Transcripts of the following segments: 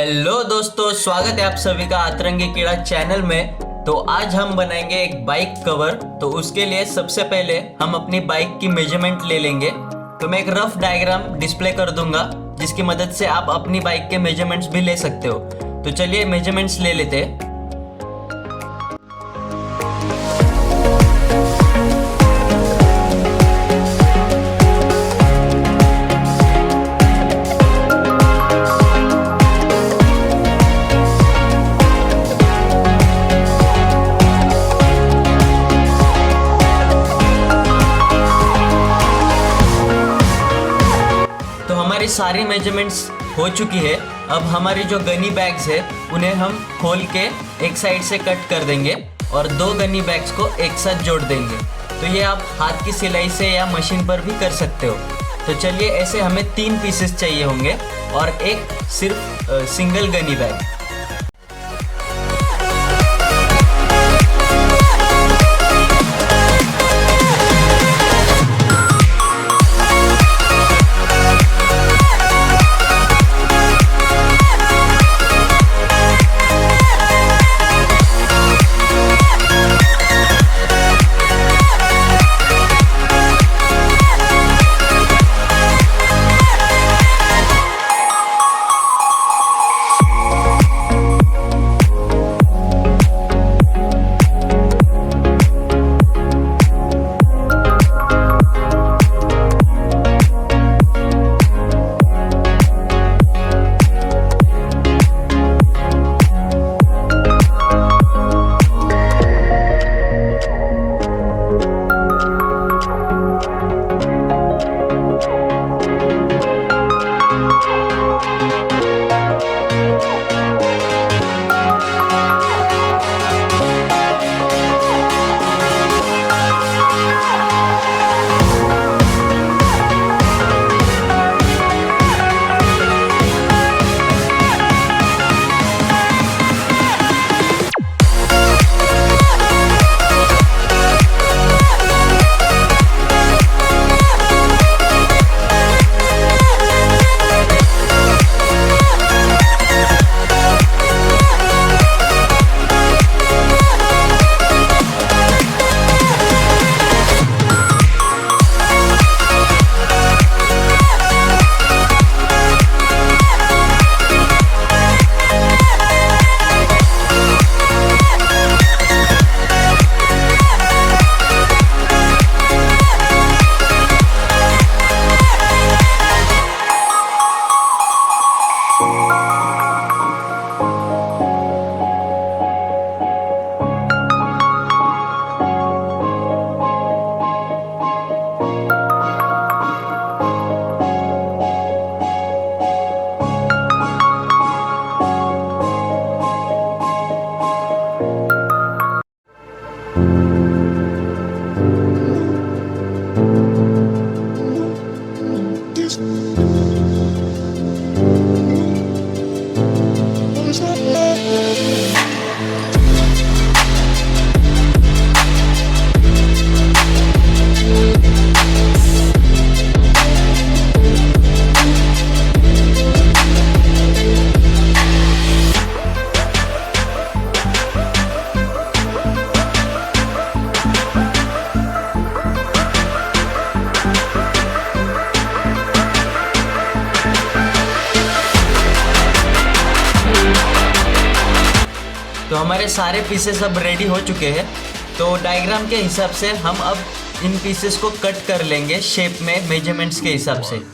Hello दोस्तों, स्वागत है आप सभी का अतरंगी कीड़ा चैनल में। तो आज हम बनाएंगे एक बाइक कवर। तो उसके लिए सबसे पहले हम अपनी बाइक की मेजरमेंट ले लेंगे। तो मैं एक रफ डायग्राम डिस्प्ले कर दूंगा जिसकी मदद से आप अपनी बाइक के मेजरमेंट्स भी ले सकते हो। तो चलिए मेजरमेंट्स ले लेते हैं। हमारी सारी मेजरमेंट्स हो चुकी है। अब हमारी जो गनी बैग्स है उन्हें हम खोल के एक साइड से कट कर देंगे और दो गनी बैग्स को एक साथ जोड़ देंगे। तो ये आप हाथ की सिलाई से या मशीन पर भी कर सकते हो। तो चलिए, ऐसे हमें 3 पीसेस चाहिए होंगे और एक सिर्फ सिंगल गनी बैग। तो हमारे सारे पीसेस अब रेडी हो चुके हैं। तो डायग्राम के हिसाब से हम अब इन पीसेस को कट कर लेंगे शेप में, मेजरमेंट्स के हिसाब से।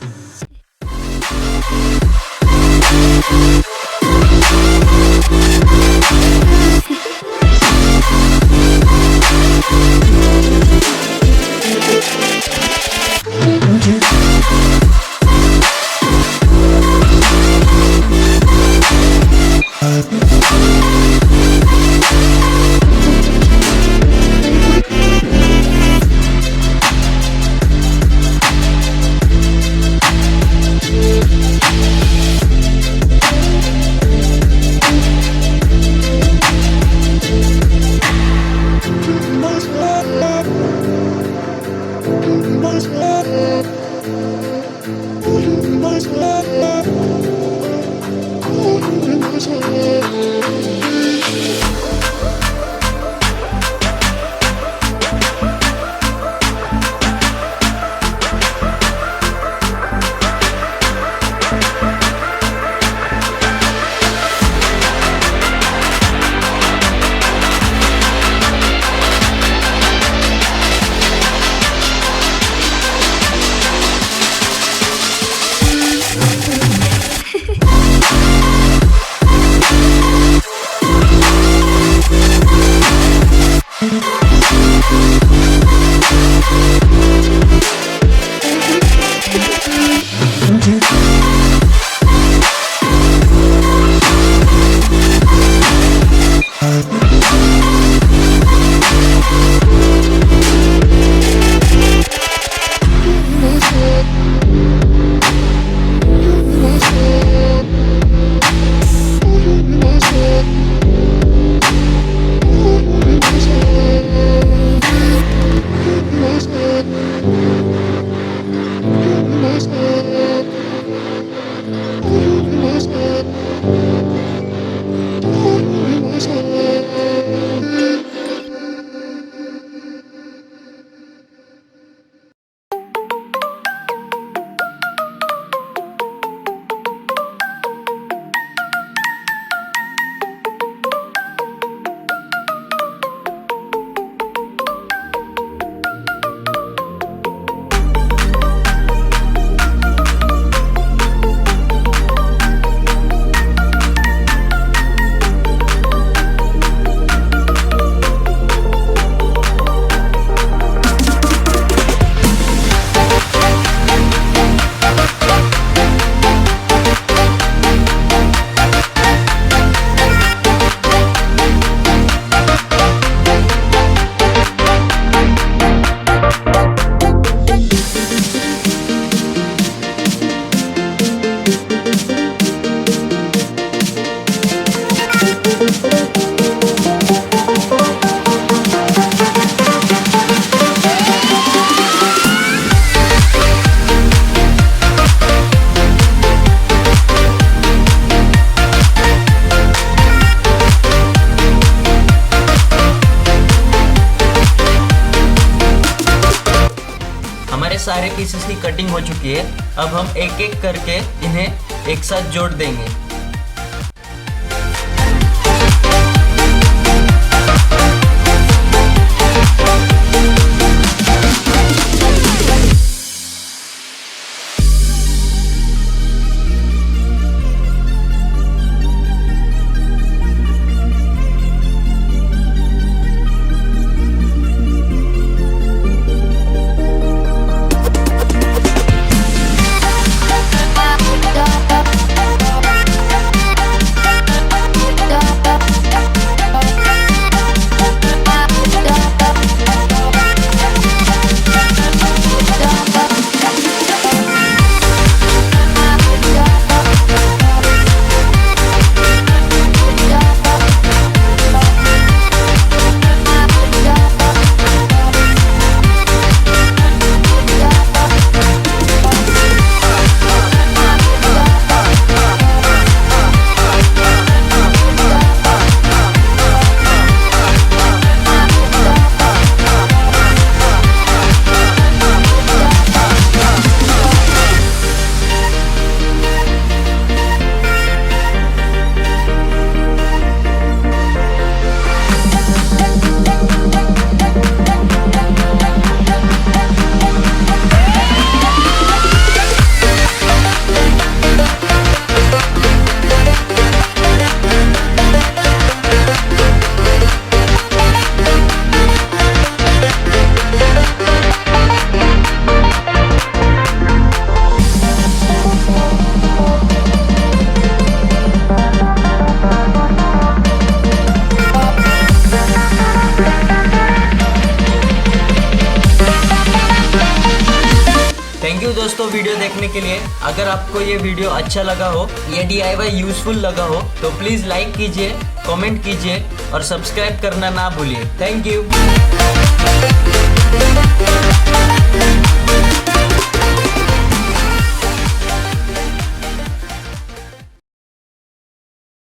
पीसेस की कटिंग हो चुकी है। अब हम एक एक करके इन्हें एक साथ जोड़ देंगे। थैंक यू दोस्तों वीडियो देखने के लिए। अगर आपको ये वीडियो अच्छा लगा हो, ये DIY यूजफुल लगा हो तो प्लीज़ लाइक कीजिए, कमेंट कीजिए और सब्सक्राइब करना ना भूलिए। Thank you.